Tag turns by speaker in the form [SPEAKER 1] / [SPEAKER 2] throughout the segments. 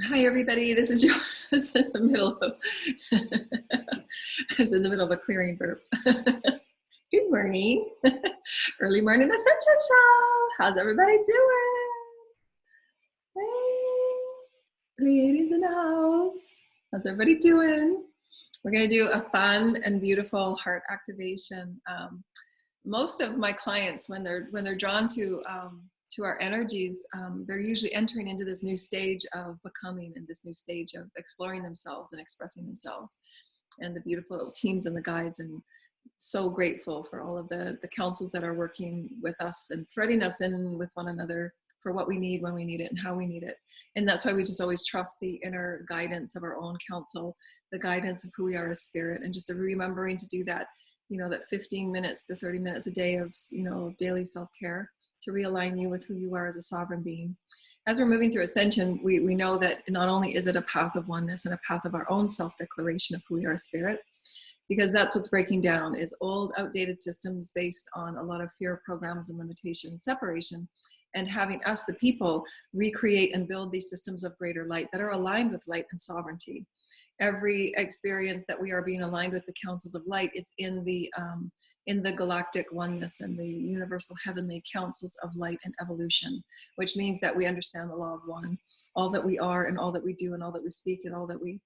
[SPEAKER 1] Hi, everybody. This is Joanna. I was in the middle of I was in the middle of a clearing burp. Good morning. Early morning Ascension show. How's everybody doing? Hey, ladies in the house. How's everybody doing? We're going to do a fun and beautiful heart activation. Most of my clients, when they're drawn to our energies, they're usually entering into this new stage of becoming and this new stage of exploring themselves and expressing themselves, and the beautiful teams and the guides, and so grateful for all of the councils that are working with us and threading us in with one another for what we need, when we need it, and how we need it. And that's why we just always trust the inner guidance of our own council, the guidance of who we are as spirit, and just remembering to do that, that 15 minutes to 30 minutes a day of, daily self-care to realign you with who you are as a sovereign being. As we're moving through Ascension, we know that not only is it a path of oneness and a path of our own self-declaration of who we are as spirit, because that's what's breaking down is old, outdated systems based on a lot of fear programs and limitation and separation, and having us, the people, recreate and build these systems of greater light that are aligned with light and sovereignty. Every experience that we are being aligned with the councils of light is in the galactic oneness and the universal heavenly councils of light and evolution, which means that we understand the law of one. All that we are and all that we do and all that we speak and all that we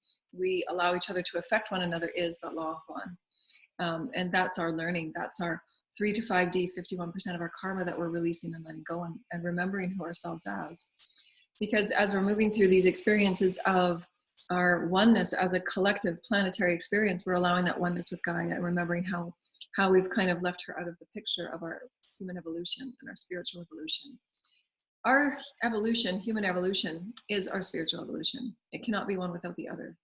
[SPEAKER 1] allow each other to affect one another is the law of one. And that's our learning. That's our 3 to 5D, 51% of our karma that we're releasing and letting go, and remembering who ourselves as. Because as we're moving through these experiences of our oneness as a collective planetary experience, we're allowing that oneness with Gaia and remembering how we've kind of left her out of the picture of our human evolution and our spiritual evolution. Our evolution, human evolution, is our spiritual evolution. It cannot be one without the other.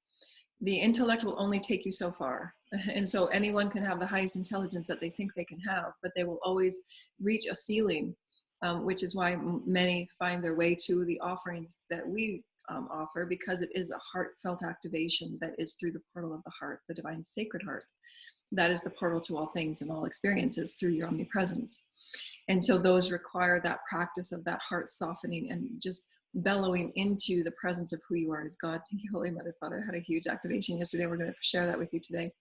[SPEAKER 1] The intellect will only take you so far. And so anyone can have the highest intelligence that they think they can have, but they will always reach a ceiling, which is why many find their way to the offerings that we offer, because it is a heartfelt activation that is through the portal of the heart, the divine sacred heart. That is the portal to all things and all experiences through your omnipresence. And so those require that practice of that heart softening and just bellowing into the presence of who you are as God. Thank you, Holy Mother, Father. I had a huge activation yesterday. We're going to share that with you today.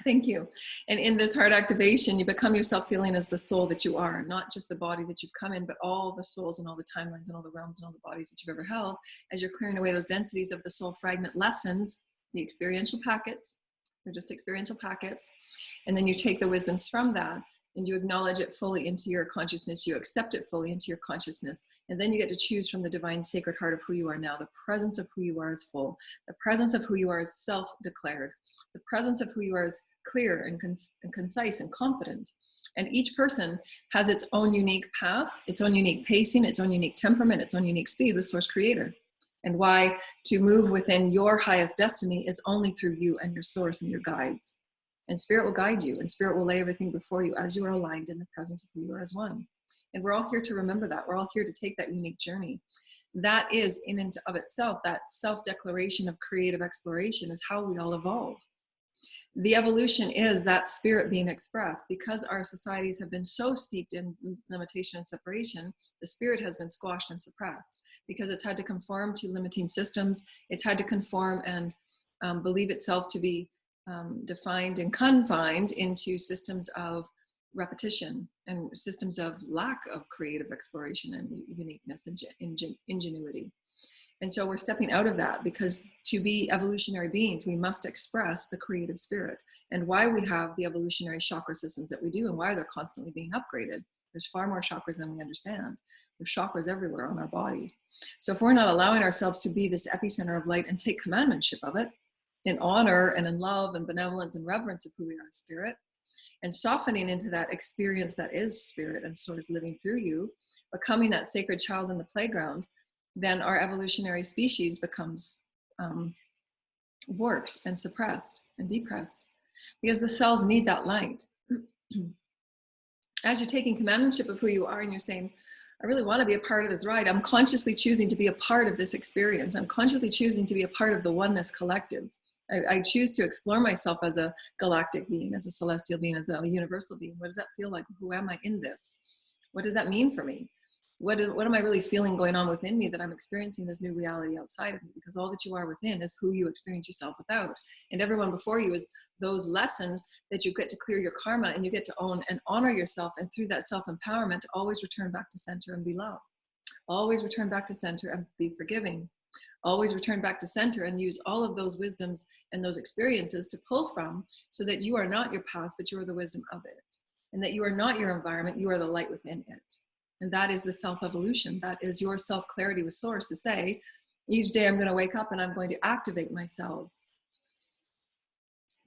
[SPEAKER 1] Thank you. And in this heart activation, you become yourself feeling as the soul that you are, not just the body that you've come in, but all the souls and all the timelines and all the realms and all the bodies that you've ever held. As you're clearing away those densities of the soul fragment lessons, the experiential packets, they're just experiential packets. And then you take the wisdoms from that and you acknowledge it fully into your consciousness. You accept it fully into your consciousness. And then you get to choose from the divine sacred heart of who you are now. The presence of who you are is full. The presence of who you are is self-declared. The presence of who you are is clear and concise and confident. And each person has its own unique path, its own unique pacing, its own unique temperament, its own unique speed with Source Creator. And why to move within your highest destiny is only through you and your source and your guides. And Spirit will guide you, and Spirit will lay everything before you as you are aligned in the presence of who you are as one. And we're all here to remember that. We're all here to take that unique journey. That is, in and of itself, that self-declaration of creative exploration is how we all evolve. The evolution is that spirit being expressed. Because our societies have been so steeped in limitation and separation, the spirit has been squashed and suppressed because it's had to conform to limiting systems. It's had to conform and believe itself to be defined and confined into systems of repetition and systems of lack of creative exploration and uniqueness and ingenuity. And so we're stepping out of that, because to be evolutionary beings, we must express the creative spirit, and why we have the evolutionary chakra systems that we do and why they're constantly being upgraded. There's far more chakras than we understand. There's chakras everywhere on our body. So if we're not allowing ourselves to be this epicenter of light and take commandmentship of it in honor and in love and benevolence and reverence of who we are in spirit, and softening into that experience that is spirit and source living through you, becoming that sacred child in the playground, then our evolutionary species becomes warped and suppressed and depressed, because the cells need that light. As you're taking commandmentship of who you are and you're saying, I really want to be a part of this ride. I'm consciously choosing to be a part of this experience. I'm consciously choosing to be a part of the oneness collective. I choose to explore myself as a galactic being, as a celestial being, as a universal being. What does that feel like? Who am I in this? What does that mean for me? What am I really feeling going on within me that I'm experiencing this new reality outside of me? Because all that you are within is who you experience yourself without. And everyone before you is those lessons that you get to clear your karma, and you get to own and honor yourself. And through that self-empowerment, to always return back to center and be love. Always return back to center and be forgiving. Always return back to center and use all of those wisdoms and those experiences to pull from, so that you are not your past, but you are the wisdom of it. And that you are not your environment, you are the light within it. And that is the self-evolution. That is your self-clarity with source, to say, each day I'm going to wake up and I'm going to activate my cells.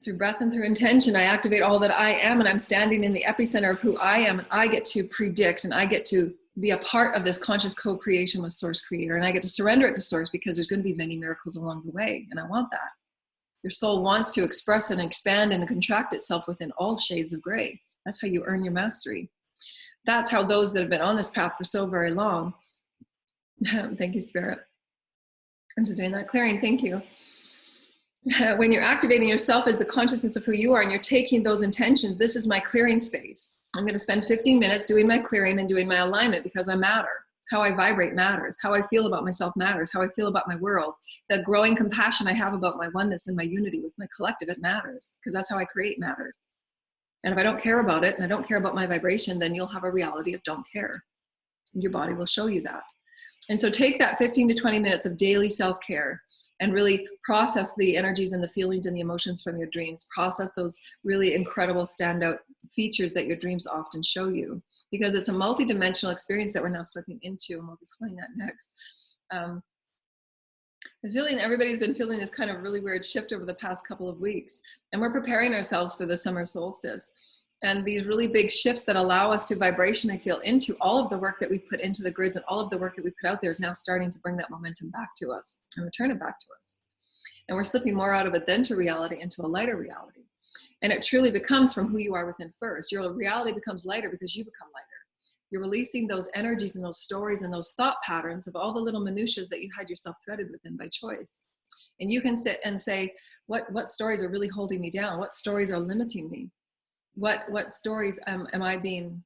[SPEAKER 1] Through breath and through intention, I activate all that I am, and I'm standing in the epicenter of who I am, and I get to predict, and I get to be a part of this conscious co-creation with Source Creator, and I get to surrender it to Source, because there's going to be many miracles along the way, and I want that. Your soul wants to express and expand and contract itself within all shades of gray. That's how you earn your mastery. That's how those that have been on this path for so very long, thank you, Spirit. I'm just doing that clearing, thank you. When you're activating yourself as the consciousness of who you are, and you're taking those intentions, this is my clearing space. I'm going to spend 15 minutes doing my clearing and doing my alignment, because I matter. How I vibrate matters. How I feel about myself matters. How I feel about my world. The growing compassion I have about my oneness and my unity with my collective, it matters, because that's how I create matter. And if I don't care about it, and I don't care about my vibration, then you'll have a reality of don't care. And your body will show you that. And so take that 15 to 20 minutes of daily self-care and really process the energies and the feelings and the emotions from your dreams. Process those really incredible standout features that your dreams often show you, because it's a multidimensional experience that we're now slipping into, and we'll explain that next. Everybody's been feeling this kind of really weird shift over the past couple of weeks, and we're preparing ourselves for the summer solstice. And these really big shifts that allow us to vibrationally feel into all of the work that we've put into the grids, and all of the work that we put out there is now starting to bring that momentum back to us and return it back to us. And we're slipping more out of a denser reality into a lighter reality. And it truly becomes from who you are within first. Your reality becomes lighter because you become lighter. You're releasing those energies and those stories and those thought patterns of all the little minutiae that you had yourself threaded within by choice. And you can sit and say, what stories are really holding me down? What stories are limiting me? What stories am I being,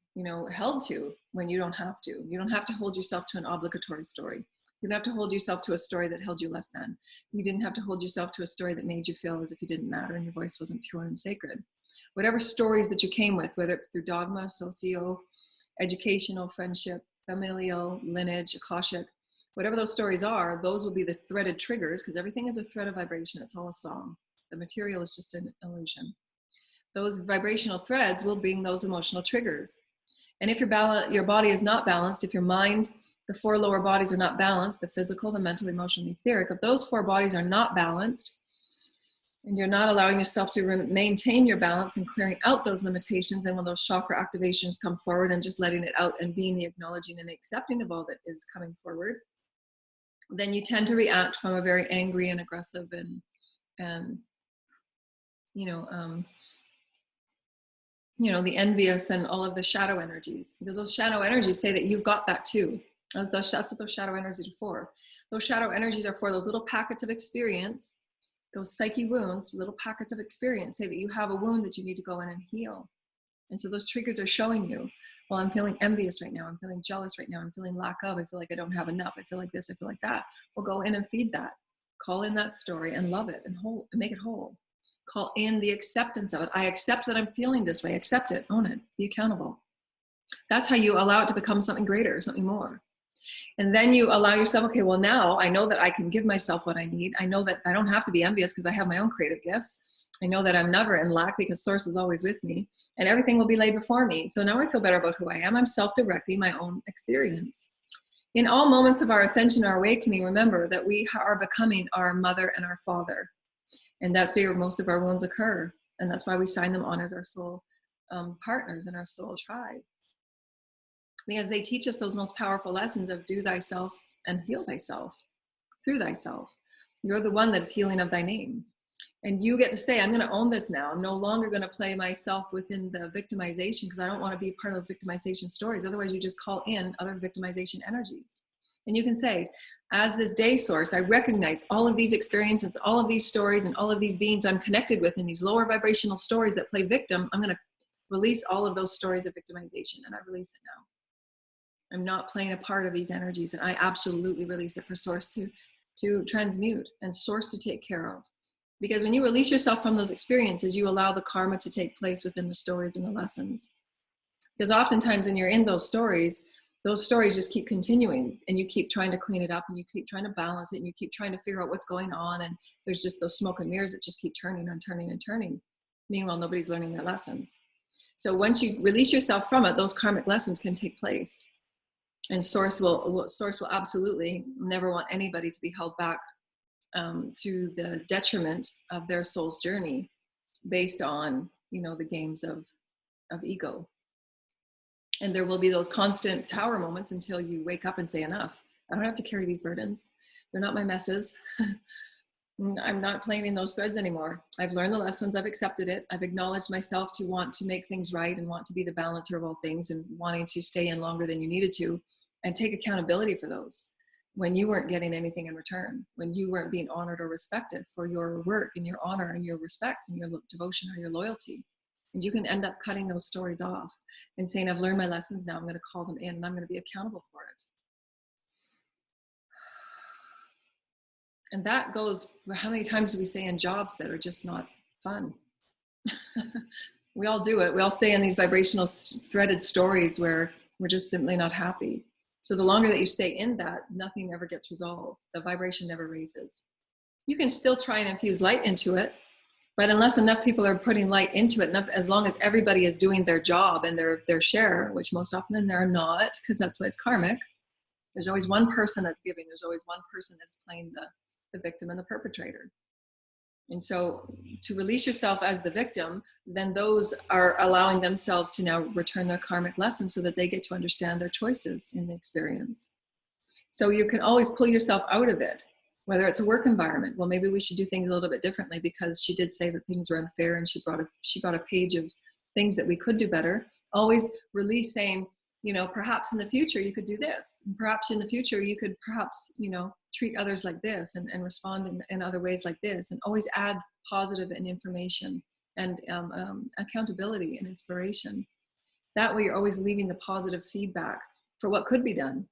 [SPEAKER 1] held to when you don't have to? You don't have to hold yourself to an obligatory story. You don't have to hold yourself to a story that held you less than. You didn't have to hold yourself to a story that made you feel as if you didn't matter and your voice wasn't pure and sacred. Whatever stories that you came with, whether it's through dogma, socio, educational, friendship, familial, lineage, akashic, whatever those stories are, those will be the threaded triggers, because everything is a thread of vibration. It's all a song. The material is just an illusion. Those vibrational threads will bring those emotional triggers. And if your body is not balanced, if your mind, the 4 lower bodies are not balanced, the physical, the mental, emotional, etheric, if those 4 bodies are not balanced, and you're not allowing yourself to maintain your balance and clearing out those limitations, and when those chakra activations come forward and just letting it out and being the acknowledging and accepting of all that is coming forward, then you tend to react from a very angry and aggressive and the envious and all of the shadow energies, because those shadow energies say that you've got that too. That's what those shadow energies are for. Those shadow energies are for those little packets of experience, those psyche wounds, little packets of experience say that you have a wound that you need to go in and heal. And so those triggers are showing you, well, I'm feeling envious right now. I'm feeling jealous right now. I'm feeling lack of. I feel like I don't have enough. I feel like this. I feel like that. Well, go in and feed that. Call in that story and love it and make it whole. Call in the acceptance of it. I accept that I'm feeling this way. Accept it. Own it. Be accountable. That's how you allow it to become something greater, something more. And then you allow yourself, okay, well, now I know that I can give myself what I need. I know that I don't have to be envious because I have my own creative gifts. I know that I'm never in lack because Source is always with me, and everything will be laid before me. So now I feel better about who I am. I'm self-directing my own experience. In all moments of our ascension, our awakening, remember that we are becoming our mother and our father. And that's where most of our wounds occur. And that's why we sign them on as our soul partners in our soul tribe. Because they teach us those most powerful lessons of do thyself and heal thyself through thyself. You're the one that is healing of thy name. And you get to say, I'm going to own this now. I'm no longer going to play myself within the victimization because I don't want to be part of those victimization stories. Otherwise, you just call in other victimization energies. And you can say, as this day Source, I recognize all of these experiences, all of these stories, and all of these beings I'm connected with in these lower vibrational stories that play victim. I'm going to release all of those stories of victimization, and I release it now. I'm not playing a part of these energies, and I absolutely release it for source to transmute and source to take care of. Because when you release yourself from those experiences, you allow the karma to take place within the stories and the lessons. Because oftentimes when you're in those stories just keep continuing, and you keep trying to clean it up, and you keep trying to balance it, and you keep trying to figure out what's going on, and there's just those smoke and mirrors that just keep turning and turning and turning. Meanwhile, nobody's learning their lessons. So once you release yourself from it, those karmic lessons can take place. And source will absolutely never want anybody to be held back through the detriment of their soul's journey based on, the games of ego. And there will be those constant tower moments until you wake up and say, enough. I don't have to carry these burdens. They're not my messes. I'm not playing in those threads anymore. I've learned the lessons. I've accepted it. I've acknowledged myself to want to make things right and want to be the balancer of all things, and wanting to stay in longer than you needed to, and take accountability for those when you weren't getting anything in return, when you weren't being honored or respected for your work and your honor and your respect and your devotion or your loyalty. And you can end up cutting those stories off and saying, I've learned my lessons, now I'm going to call them in and I'm going to be accountable for it. And that goes, how many times do we say in jobs that are just not fun? We all do it. We all stay in these vibrational threaded stories where we're just simply not happy. So the longer that you stay in that, nothing ever gets resolved. The vibration never raises. You can still try and infuse light into it, but unless enough people are putting light into it, as long as everybody is doing their job and their share, which most often they're not, because that's why it's karmic. There's always one person that's giving. There's always one person that's playing the victim and the perpetrator. And so to release yourself as the victim, then those are allowing themselves to now return their karmic lessons so that they get to understand their choices in the experience. So you can always pull yourself out of it, whether it's a work environment. Well, maybe we should do things a little bit differently because she did say that things were unfair, and she brought a page of things that we could do better. Always release saying, perhaps in the future you could do this. And perhaps in the future you could treat others like this and respond in other ways like this. And always add positive and information and accountability and inspiration. That way you're always leaving the positive feedback for what could be done.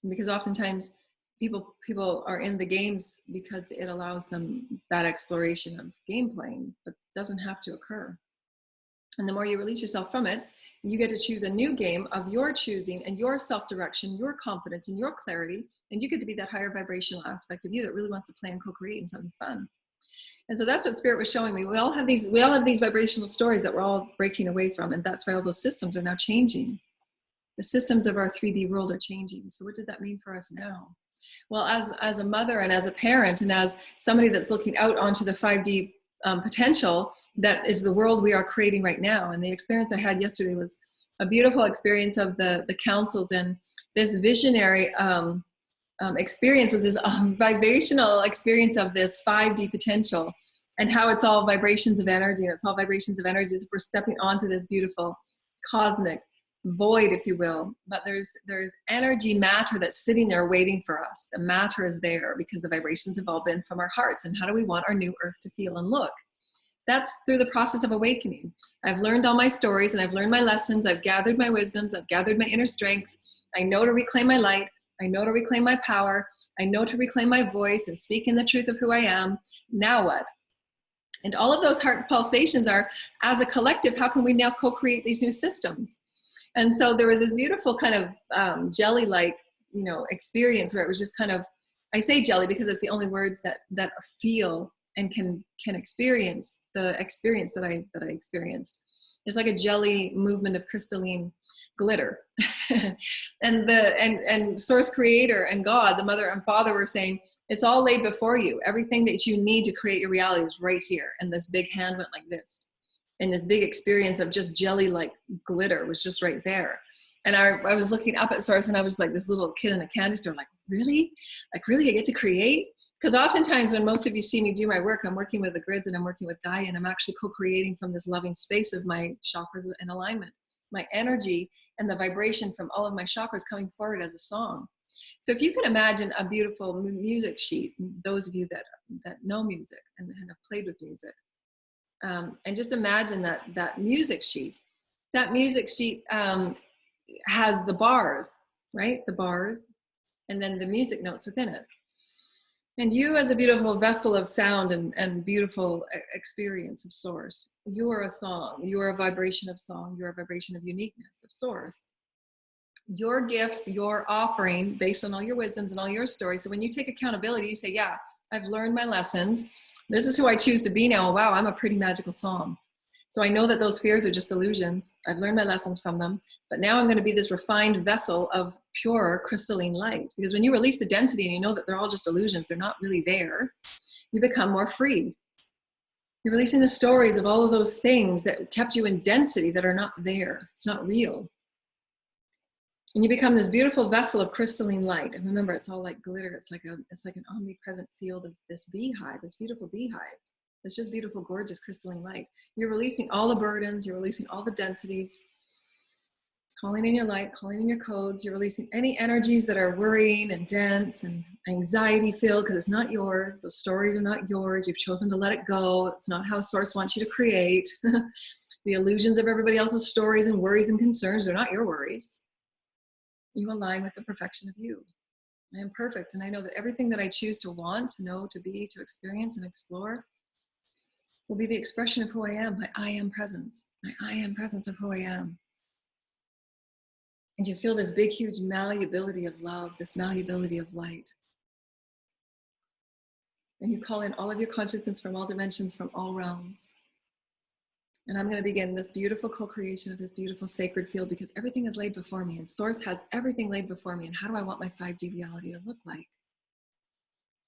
[SPEAKER 1] Because oftentimes people are in the games because it allows them that exploration of game playing, but it doesn't have to occur. And the more you release yourself from it, you get to choose a new game of your choosing and your self-direction, your confidence and your clarity. And you get to be that higher vibrational aspect of you that really wants to play and co-create in something fun. And so that's what Spirit was showing me. We all have these vibrational stories that we're all breaking away from. And that's why all those systems are now changing. The systems of our 3D world are changing. So what does that mean for us now? Well, as a mother and as a parent and as somebody that's looking out onto the 5D potential, that is the world we are creating right now. And the experience I had yesterday was a beautiful experience of the councils, and this visionary experience was this vibrational experience of this 5D potential and how it's all vibrations of energy, and it's all vibrations of energy as we're stepping onto this beautiful cosmic void, if you will. But there's energy matter that's sitting there waiting for us. The matter is there because the vibrations have all been from our hearts. And how do we want our new earth to feel and look? That's through the process of awakening. I've learned all my stories and I've learned my lessons. I've gathered my wisdoms. I've gathered my inner strength. I know to reclaim my light. I know to reclaim my power. I know to reclaim my voice and speak in the truth of who I am. Now what? And all of those heart pulsations are, as a collective, how can we now co-create these new systems? And so there was this beautiful kind of jelly-like, experience where it was just kind of, I say jelly because it's the only words that feel and can experience the experience that I experienced. It's like a jelly movement of crystalline glitter. and Source Creator and God, the Mother and Father, were saying, it's all laid before you. Everything that you need to create your reality is right here. And this big hand went like this. And this big experience of just jelly-like glitter was just right there. And I was looking up at Source, and I was like this little kid in a candy store, like, really? Like, really, I get to create? Because oftentimes when most of you see me do my work, I'm working with the grids and I'm working with Gaia, and I'm actually co-creating from this loving space of my chakras in alignment, my energy and the vibration from all of my chakras coming forward as a song. So if you can imagine a beautiful music sheet, those of you that know music and have played with music, and just imagine that music sheet has the bars, right? The bars, and then the music notes within it. And you, as a beautiful vessel of sound and beautiful experience of source, you are a song, you are a vibration of song, you're a vibration of uniqueness, of source. Your gifts, your offering, based on all your wisdoms and all your stories. So when you take accountability, you say, yeah, I've learned my lessons. This is who I choose to be now. Wow, I'm a pretty magical song. So I know that those fears are just illusions. I've learned my lessons from them. But now I'm going to be this refined vessel of pure crystalline light. Because when you release the density and you know that they're all just illusions, they're not really there, you become more free. You're releasing the stories of all of those things that kept you in density that are not there. It's not real. And you become this beautiful vessel of crystalline light. And remember, it's all like glitter. It's like an omnipresent field of this beehive, this beautiful beehive. It's just beautiful, gorgeous, crystalline light. You're releasing all the burdens. You're releasing all the densities. Calling in your light, calling in your codes. You're releasing any energies that are worrying and dense and anxiety filled because it's not yours. Those stories are not yours. You've chosen to let it go. It's not how Source wants you to create. The illusions of everybody else's stories and worries and concerns are not your worries. You align with the perfection of you. I am perfect, and I know that everything that I choose to want, to know, to be, to experience and explore will be the expression of who I am, my I am presence, my I am presence of who I am. And you feel this big, huge malleability of love, this malleability of light. And you call in all of your consciousness from all dimensions, from all realms. And I'm going to begin this beautiful co-creation of this beautiful sacred field because everything is laid before me and Source has everything laid before me. And how do I want my 5D reality to look like?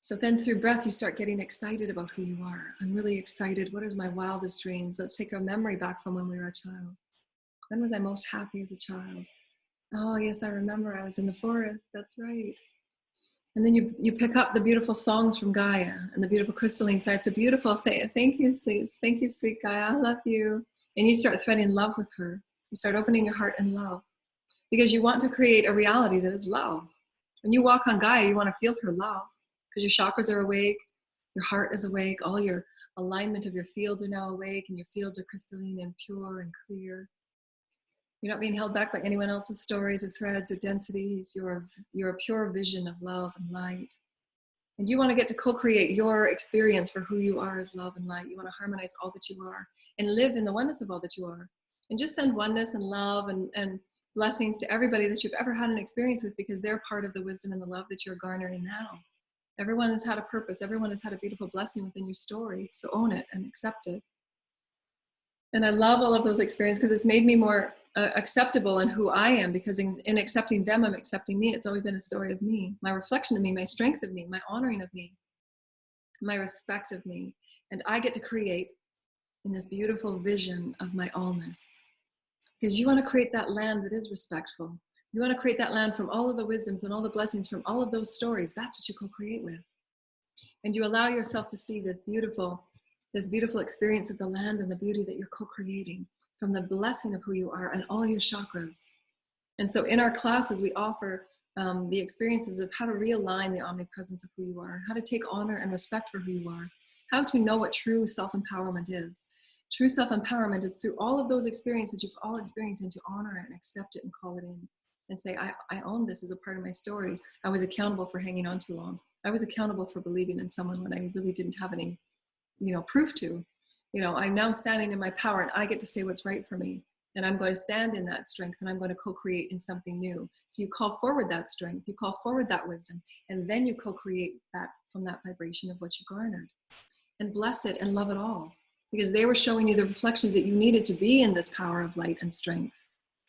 [SPEAKER 1] So then through breath, you start getting excited about who you are. I'm really excited. What is my wildest dreams? Let's take our memory back from when we were a child. When was I most happy as a child? Oh, yes, I remember I was in the forest. That's right. And then you pick up the beautiful songs from Gaia and the beautiful crystalline side. It's a beautiful thing. Thank you, sweet. Thank you, sweet Gaia. I love you. And you start threading love with her. You start opening your heart in love because you want to create a reality that is love. When you walk on Gaia, you want to feel her love because your chakras are awake. Your heart is awake. All your alignment of your fields are now awake and your fields are crystalline and pure and clear. You're not being held back by anyone else's stories or threads or densities. You're a pure vision of love and light. And you want to get to co-create your experience for who you are as love and light. You want to harmonize all that you are and live in the oneness of all that you are. And just send oneness and love and blessings to everybody that you've ever had an experience with because they're part of the wisdom and the love that you're garnering now. Everyone has had a purpose. Everyone has had a beautiful blessing within your story. So own it and accept it. And I love all of those experiences because it's made me more acceptable in who I am because in accepting them, I'm accepting me. It's always been a story of me, my reflection of me, my strength of me, my honoring of me, my respect of me. And I get to create in this beautiful vision of my allness. Because you want to create that land that is respectful. You want to create that land from all of the wisdoms and all the blessings from all of those stories. That's what you co-create with. And you allow yourself to see this beautiful experience of the land and the beauty that you're co-creating from the blessing of who you are and all your chakras. And so in our classes, we offer the experiences of how to realign the omnipresence of who you are, how to take honor and respect for who you are, how to know what true self-empowerment is. True self-empowerment is through all of those experiences you've all experienced and to honor it and accept it and call it in and say, I own this as a part of my story. I was accountable for hanging on too long. I was accountable for believing in someone when I really didn't have any proof to. I'm now standing in my power and I get to say what's right for me. And I'm going to stand in that strength and I'm going to co-create in something new. So you call forward that strength, you call forward that wisdom, and then you co-create that from that vibration of what you garnered. And bless it and love it all. Because they were showing you the reflections that you needed to be in this power of light and strength.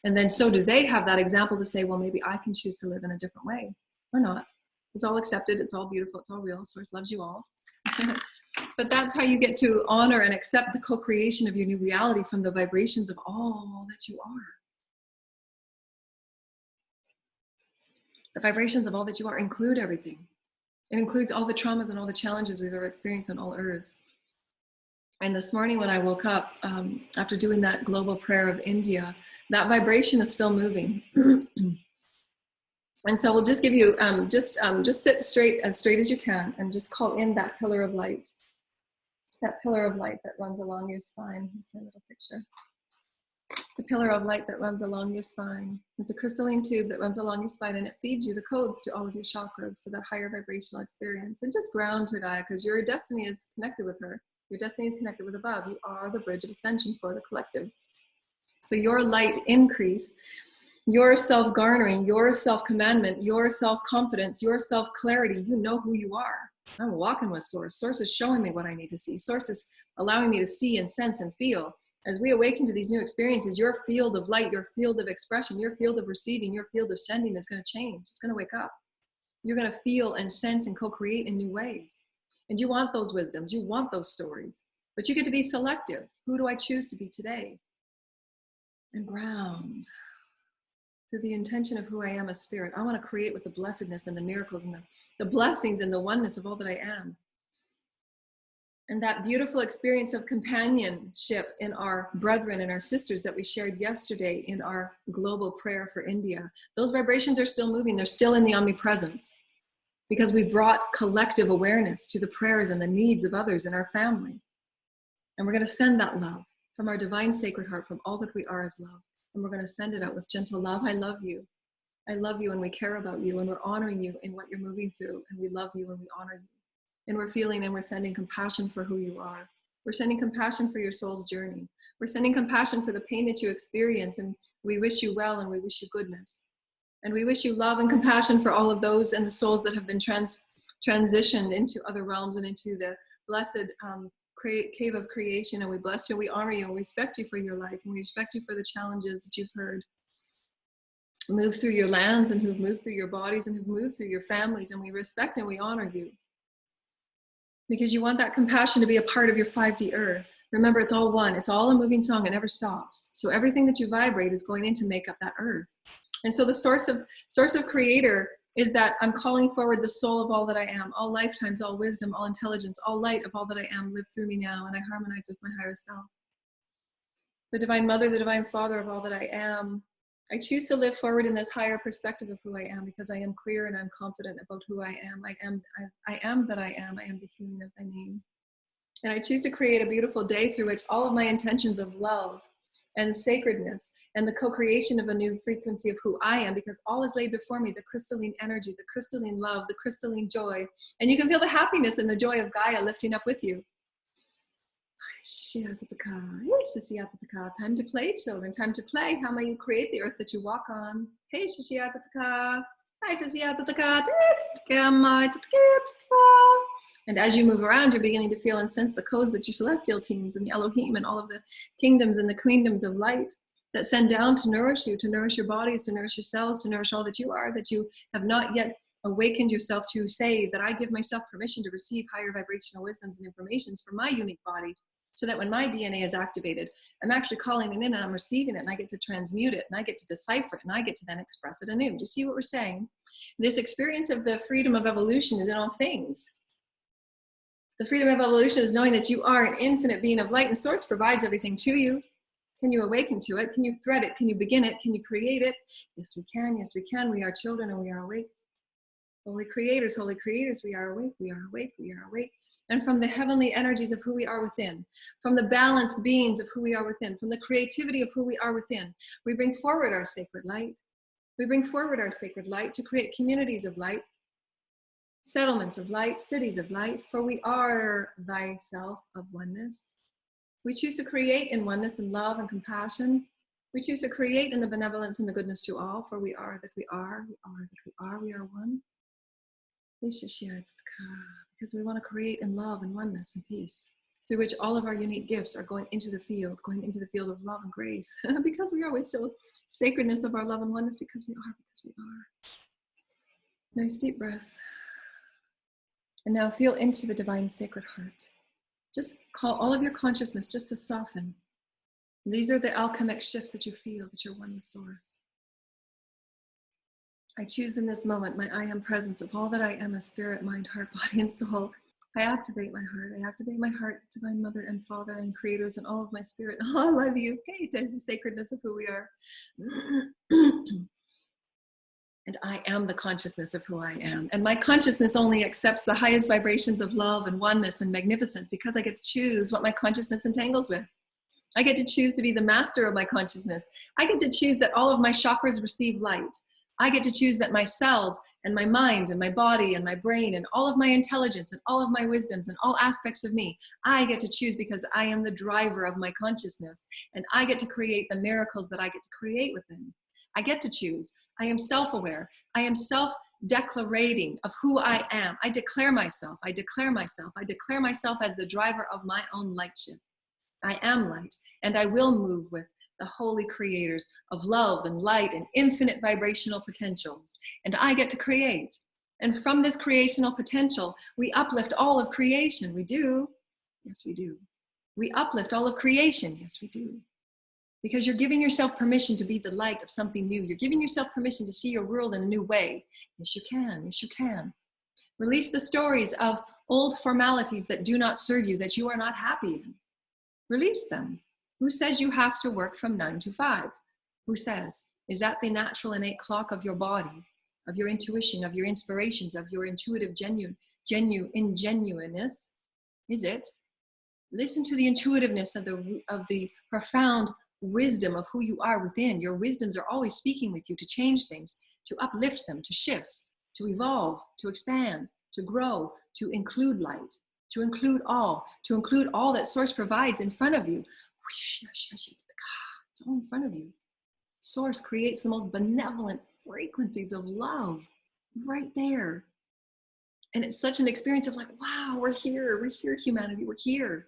[SPEAKER 1] And then so do they have that example to say, well, maybe I can choose to live in a different way or not. It's all accepted, it's all beautiful, it's all real. Source loves you all. But that's how you get to honor and accept the co-creation of your new reality from the vibrations of all that you are. The vibrations of all that you are include everything. It includes all the traumas and all the challenges we've ever experienced on all earths. And this morning when I woke up, after doing that global prayer of India, that vibration is still moving. And so we'll just give you, just sit straight as you can and just call in that pillar of light. That pillar of light that runs along your spine. Here's my little picture. the pillar of light that runs along your spine. It's a crystalline tube that runs along your spine, and it feeds you the codes to all of your chakras for that higher vibrational experience. And just ground to Gaia, because your destiny is connected with her. Your destiny is connected with above. You are the bridge of ascension for the collective. So your light increase, your self-garnering, your self-commandment, your self-confidence, your self-clarity, you know who you are. I'm walking with Source. Source is showing me what I need to see. Source is allowing me to see and sense and feel. As we awaken to these new experiences, your field of light, your field of expression, your field of receiving, your field of sending is going to change. It's going to wake up. You're going to feel and sense and co-create in new ways. And you want those wisdoms. You want those stories. But you get to be selective. Who do I choose to be today? And ground to the intention of who I am as spirit. I want to create with the blessedness and the miracles and the blessings and the oneness of all that I am. And that beautiful experience of companionship in our brethren and our sisters that we shared yesterday in our global prayer for India. Those vibrations are still moving. They're still in the omnipresence because we brought collective awareness to the prayers and the needs of others in our family. And we're going to send that love from our divine sacred heart, from all that we are as love. And we're going to send it out with gentle love. I love you. I love you, and we care about you, and we're honoring you in what you're moving through. And we love you and we honor you. And we're feeling and we're sending compassion for who you are. We're sending compassion for your soul's journey. We're sending compassion for the pain that you experience. And we wish you well and we wish you goodness. And we wish you love and compassion for all of those and the souls that have been transitioned into other realms and into the blessed cave of creation. And we bless you, we honor you, and we respect you for your life. And we respect you for the challenges that you've heard move through your lands and who've moved through your bodies and who've moved through your families. And we respect and we honor you. Because you want that compassion to be a part of your 5D earth. Remember, it's all one. It's all a moving song. It never stops. So everything that you vibrate is going in to make up that earth. And so the source of creator is that I'm calling forward the soul of all that I am, all lifetimes, all wisdom, all intelligence, all light of all that I am, live through me now, and I harmonize with my higher self. The divine mother, the divine father of all that I am, I choose to live forward in this higher perspective of who I am because I am clear and I'm confident about who I am. I am that I am. I am the healing of thy name. And I choose to create a beautiful day through which all of my intentions of love and sacredness and the co-creation of a new frequency of who I am, because all is laid before me, the crystalline energy, the crystalline love, the crystalline joy. And you can feel the happiness and the joy of Gaia lifting up with you. Time to play, children. Time to play. How may you create the earth that you walk on? Hey, and as you move around, you're beginning to feel and sense the codes that your celestial teams and the Elohim and all of the kingdoms and the queendoms of light that send down to nourish you, to nourish your bodies, to nourish your cells, to nourish all that you are, that you have not yet awakened yourself to say that I give myself permission to receive higher vibrational wisdoms and informations from my unique body, so that when my DNA is activated, I'm actually calling it in and I'm receiving it, and I get to transmute it, and I get to decipher it, and I get to then express it anew. Do you see what we're saying? This experience of the freedom of evolution is in all things. The freedom of evolution is knowing that you are an infinite being of light, and source provides everything to you. Can you awaken to it? Can you thread it? Can you begin it? Can you create it? Yes, we can. Yes, we can. We are children and we are awake. Holy creators, we are awake, we are awake, we are awake. And from the heavenly energies of who we are within, from the balanced beings of who we are within, from the creativity of who we are within, we bring forward our sacred light. We bring forward our sacred light to create communities of light, settlements of light, cities of light, for we are thyself of oneness. We choose to create in oneness and love and compassion. We choose to create in the benevolence and the goodness to all, for we are that we are, we are that we are, we are one. Because we want to create in love and oneness and peace, through which all of our unique gifts are going into the field of love and grace, because we are. We still sacredness of our love and oneness, because we are. Nice deep breath. And now feel into the divine sacred heart. Just call all of your consciousness just to soften. These are the alchemic shifts that you feel, that you're one with source. I choose in this moment my I am presence of all that I am as spirit, mind, heart, body, and soul. I activate my heart. I activate my heart, divine mother and father and creators and all of my spirit. Oh, I love you. Okay, there's the sacredness of who we are. And I am the consciousness of who I am. And my consciousness only accepts the highest vibrations of love and oneness and magnificence, because I get to choose what my consciousness entangles with. I get to choose to be the master of my consciousness. I get to choose that all of my chakras receive light. I get to choose that my cells and my mind and my body and my brain and all of my intelligence and all of my wisdoms and all aspects of me, I get to choose because I am the driver of my consciousness, and I get to create the miracles that I get to create within. I get to choose. I am self-aware. I am self-declarating of who I am. I declare myself. I declare myself. I declare myself as the driver of my own light ship. I am light, and I will move with the holy creators of love and light and infinite vibrational potentials. And I get to create. And from this creational potential, we uplift all of creation. We do. Yes, we do. We uplift all of creation. Yes, we do. Because you're giving yourself permission to be the light of something new. You're giving yourself permission to see your world in a new way. Yes, you can. Yes, you can. Release the stories of old formalities that do not serve you, that you are not happy in. Release them. Who says you have to work from 9 to 5? Who says? Is that the natural innate clock of your body, of your intuition, of your inspirations, of your intuitive ingenuineness? Is it? Listen to the intuitiveness of the profound wisdom of who you are within. Your wisdoms are always speaking with you to change things, to uplift them, to shift, to evolve, to expand, to grow, to include light, to include all that Source provides in front of you. It's all in front of you. Source creates the most benevolent frequencies of love right there. And it's such an experience of like, wow, we're here, humanity, we're here.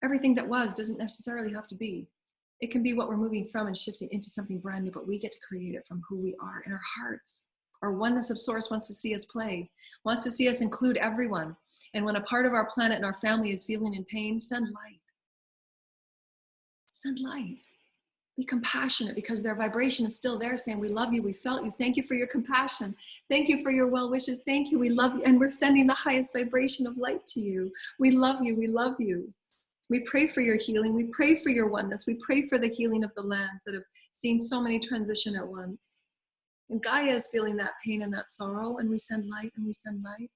[SPEAKER 1] Everything that was doesn't necessarily have to be. It can be what we're moving from and shifting into something brand new, but we get to create it from who we are in our hearts. Our oneness of Source wants to see us play, wants to see us include everyone. And when a part of our planet and our family is feeling in pain, send light. Send light. Be compassionate, because their vibration is still there saying, we love you, we felt you, thank you for your compassion, thank you for your well wishes, thank you, we love you, and we're sending the highest vibration of light to you. We love you, we love you. We pray for your healing, we pray for your oneness, we pray for the healing of the lands that have seen so many transition at once. And Gaia is feeling that pain and that sorrow, and we send light and we send light.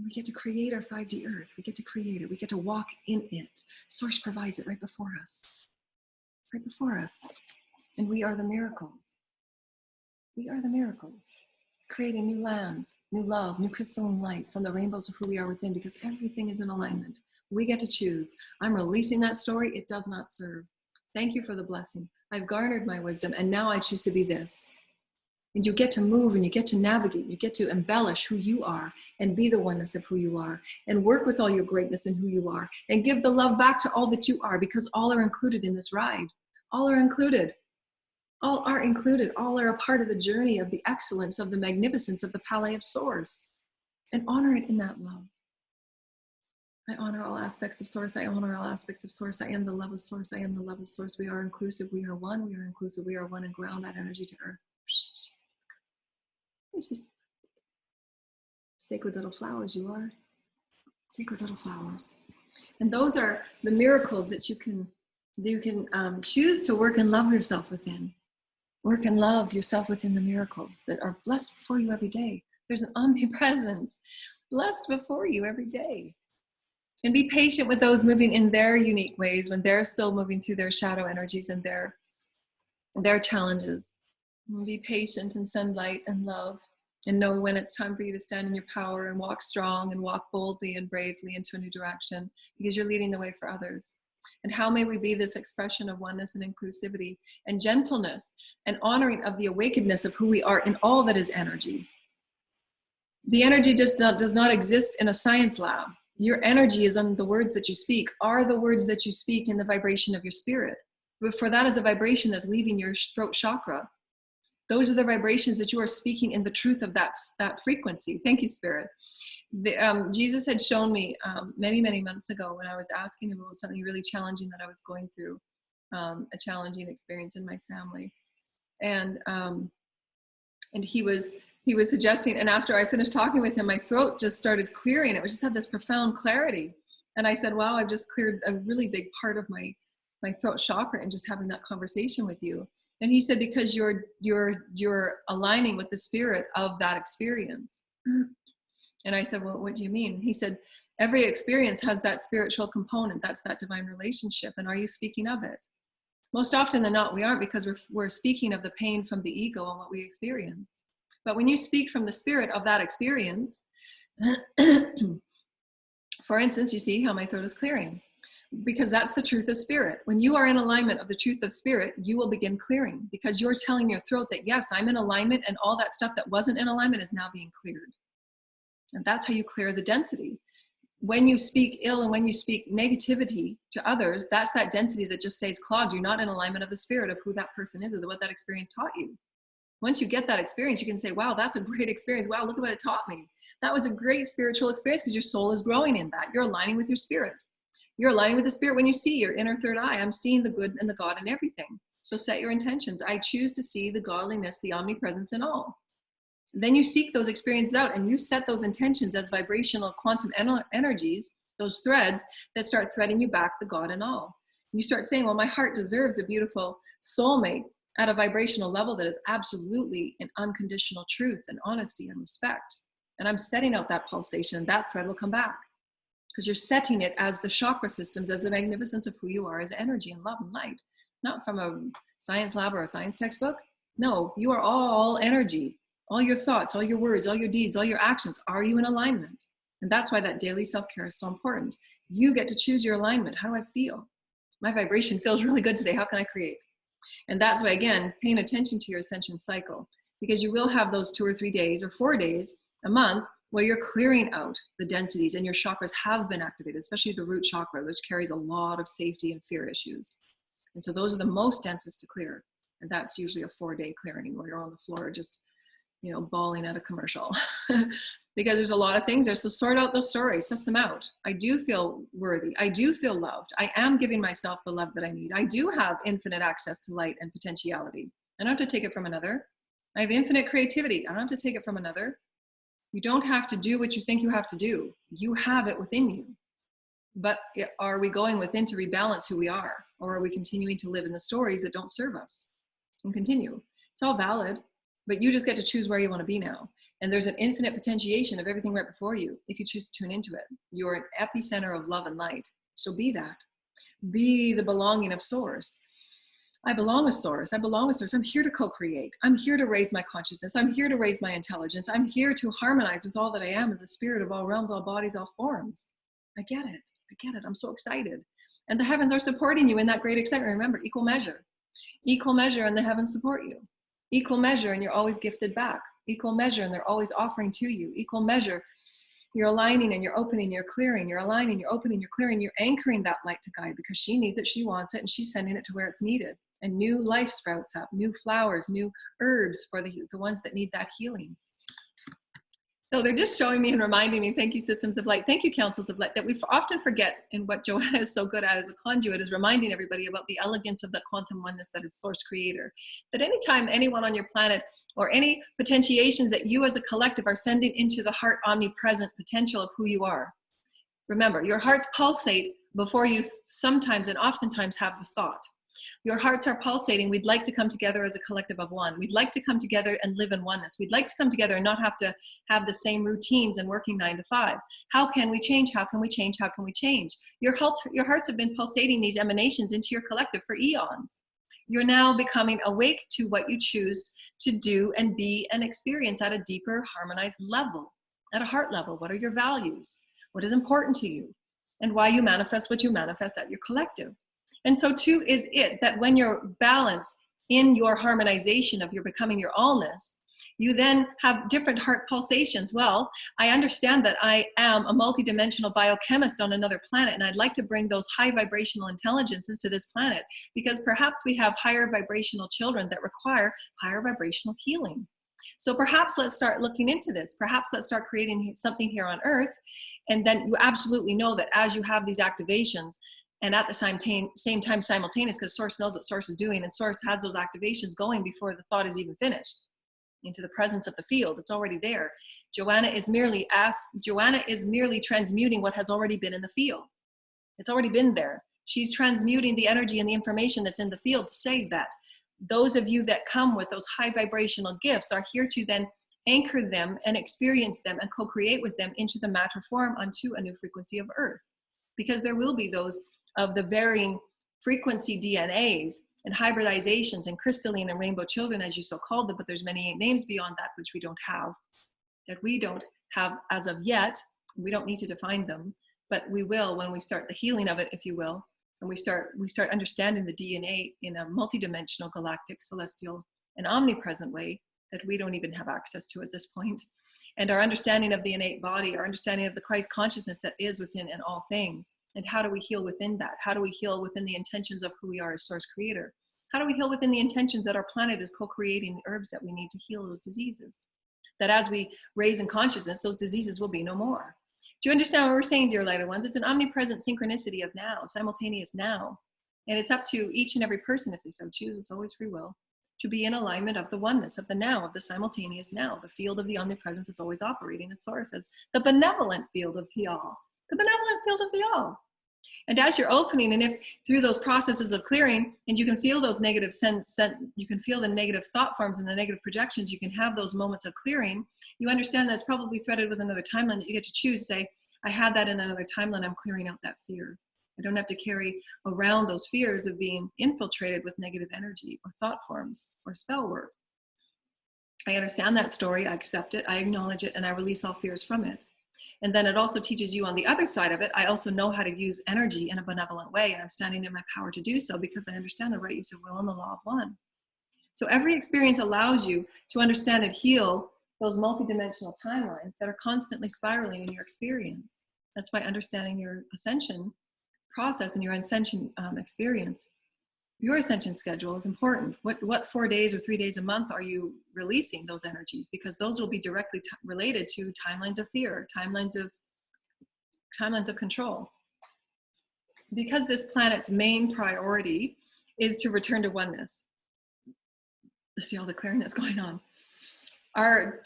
[SPEAKER 1] We get to create our 5D earth. We get to create it. We get to walk in it. Source provides it right before us. It's right before us. And we are the miracles. We are the miracles. Creating new lands, new love, new crystalline light from the rainbows of who we are within, because everything is in alignment. We get to choose. I'm releasing that story. It does not serve. Thank you for the blessing. I've garnered my wisdom, and now I choose to be this. And you get to move, and you get to navigate, you get to embellish who you are and be the oneness of who you are and work with all your greatness and who you are and give the love back to all that you are, because all are included in this ride. All are included. All are included. All are a part of the journey of the excellence, of the magnificence of the Palais of Source. And honor it in that love. I honor all aspects of Source. I honor all aspects of Source. I am the love of Source. I am the love of Source. We are inclusive. We are one. We are inclusive. We are one, and ground that energy to earth. Sacred little flowers you are. Sacred little flowers. And those are the miracles that you can choose to work and love yourself within. Work and love yourself within the miracles that are blessed before you every day. There's an omnipresence blessed before you every day. And be patient with those moving in their unique ways when they're still moving through their shadow energies and their challenges. And be patient and send light and love, and know when it's time for you to stand in your power and walk strong and walk boldly and bravely into a new direction, because you're leading the way for others. And how may we be this expression of oneness and inclusivity and gentleness and honoring of the awakenedness of who we are in all that is energy. The energy just does not exist in a science lab. Your energy is on the words that you speak, are the words that you speak in the vibration of your spirit. For that is a vibration that's leaving your throat chakra. Those are the vibrations that you are speaking in the truth of that frequency. Thank you, Spirit. Jesus had shown me many, many months ago when I was asking him about something really challenging that I was going through, a challenging experience in my family. And he was suggesting, and after I finished talking with him, my throat just started clearing. It just had this profound clarity. And I said, wow, I've just cleared a really big part of my throat chakra and just having that conversation with you. And he said, because you're aligning with the spirit of that experience. And I said, well, what do you mean? He said, every experience has that spiritual component. That's that divine relationship. And are you speaking of it? Most often than not, we aren't, because we're speaking of the pain from the ego and what we experience. But when you speak from the spirit of that experience, for instance, you see how my throat is clearing, because that's the truth of spirit. When you are in alignment of the truth of spirit, you will begin clearing, because you're telling your throat that, yes, I'm in alignment, and all that stuff that wasn't in alignment is now being cleared. And that's how you clear the density. When you speak ill and when you speak negativity to others, that's that density that just stays clogged. You're not in alignment of the spirit of who that person is or what that experience taught you. Once you get that experience, you can say, wow, that's a great experience. Wow, look at what it taught me. That was a great spiritual experience, because your soul is growing in that. You're aligning with your spirit. You're aligning with the spirit when you see your inner third eye. I'm seeing the good and the God in everything. So set your intentions. I choose to see the godliness, the omnipresence in all. Then you seek those experiences out, and you set those intentions as vibrational quantum energies, those threads that start threading you back the God in all. You start saying, well, my heart deserves a beautiful soulmate at a vibrational level that is absolutely in unconditional truth and honesty and respect. And I'm setting out that pulsation, and that thread will come back, because you're setting it as the chakra systems, as the magnificence of who you are, as energy and love and light, not from a science lab or a science textbook. No, you are all energy. All your thoughts, all your words, all your deeds, all your actions. Are you in alignment? And that's why that daily self-care is so important. You get to choose your alignment. How do I feel? My vibration feels really good today. How can I create? And that's why, again, paying attention to your ascension cycle, because you will have those 2 or 3 days or 4 days a month where you're clearing out the densities, and your chakras have been activated, especially the root chakra, which carries a lot of safety and fear issues. And so those are the most densest to clear. And that's usually a 4-day clearing where you're on the floor just, bawling at a commercial because there's a lot of things there. So sort out those stories, suss them out. I do feel worthy. I do feel loved. I am giving myself the love that I need. I do have infinite access to light and potentiality. I don't have to take it from another. I have infinite creativity. I don't have to take it from another. You don't have to do what you think you have to do. You have it within you. But are we going within to rebalance who we are? Or are we continuing to live in the stories that don't serve us and continue? It's all valid. But you just get to choose where you want to be now. And there's an infinite potentiation of everything right before you if you choose to tune into it. You're an epicenter of love and light. So be that. Be the belonging of Source. I belong with Source. I belong with Source. I'm here to co-create. I'm here to raise my consciousness. I'm here to raise my intelligence. I'm here to harmonize with all that I am as a spirit of all realms, all bodies, all forms. I get it. I get it. I'm so excited. And the heavens are supporting you in that great excitement. Remember, equal measure. Equal measure, and the heavens support you. Equal measure, and you're always gifted back. Equal measure, and they're always offering to you. Equal measure, you're aligning and you're opening, you're clearing, you're aligning, you're opening, you're clearing, you're anchoring that light to guide, because she needs it, she wants it, and she's sending it to where it's needed. And new life sprouts up, new flowers, new herbs for the ones that need that healing. So they're just showing me and reminding me, thank you, systems of light, thank you, councils of light, that we often forget, and what Joanna is so good at as a conduit is reminding everybody about the elegance of that quantum oneness that is Source Creator. That anytime anyone on your planet or any potentiations that you as a collective are sending into the heart omnipresent potential of who you are, remember, your hearts pulsate before you sometimes and oftentimes have the thought. Your hearts are pulsating. We'd like to come together as a collective of one. We'd like to come together and live in oneness. We'd like to come together and not have to have the same routines and working 9 to 5. How can we change? How can we change? How can we change? Your hearts have been pulsating these emanations into your collective for eons. You're now becoming awake to what you choose to do and be and experience at a deeper, harmonized level, at a heart level. What are your values? What is important to you? And why you manifest what you manifest at your collective. And so too is it that when you're balanced in your harmonization of your becoming your allness, you then have different heart pulsations. Well, I understand that I am a multidimensional biochemist on another planet, and I'd like to bring those high vibrational intelligences to this planet, because perhaps we have higher vibrational children that require higher vibrational healing. So perhaps let's start looking into this. Perhaps let's start creating something here on Earth. And then you absolutely know that as you have these activations, and at the same time simultaneous, because Source knows what Source is doing, and Source has those activations going before the thought is even finished into the presence of the field. It's already there. Joanna is merely transmuting what has already been in the field. It's already been there. She's transmuting the energy and the information that's in the field to say that those of you that come with those high vibrational gifts are here to then anchor them and experience them and co-create with them into the matter form onto a new frequency of earth. Because there will be those of the varying frequency DNAs and hybridizations and crystalline and rainbow children, as you so called them, but there's many names beyond that which we don't have as of yet. We don't need to define them, but we will when we start the healing of it, if you will, and we start understanding the DNA in a multidimensional, galactic, celestial, and omnipresent way that we don't even have access to at this point. And our understanding of the innate body, our understanding of the Christ consciousness that is within in all things. And how do we heal within that? How do we heal within the intentions of who we are as source creator? How do we heal within the intentions that our planet is co-creating the herbs that we need to heal those diseases? That as we raise in consciousness, those diseases will be no more. Do you understand what we're saying, dear lighter ones? It's an omnipresent synchronicity of now, simultaneous now. And it's up to each and every person, if they so choose, it's always free will, to be in alignment of the oneness, of the now, of the simultaneous now, the field of the omnipresence is always operating as source, as the benevolent field of the all, the benevolent field of the all. And as you're opening, and if through those processes of clearing, and you can feel those negative you can feel the negative thought forms and the negative projections, you can have those moments of clearing, you understand that it's probably threaded with another timeline that you get to choose. Say, I had that in another timeline, I'm clearing out that fear. I don't have to carry around those fears of being infiltrated with negative energy or thought forms or spell work. I understand that story, I accept it, I acknowledge it, and I release all fears from it. And then it also teaches you on the other side of it, I also know how to use energy in a benevolent way, and I'm standing in my power to do so because I understand the right use of will and the law of one. So every experience allows you to understand and heal those multidimensional timelines that are constantly spiraling in your experience. That's by understanding your ascension process and your ascension experience. Your ascension schedule is important. What 4 days or 3 days a month are you releasing those energies? Because those will be directly related to timelines of fear, timelines of control. Because this planet's main priority is to return to oneness. See all the clearing that's going on. Our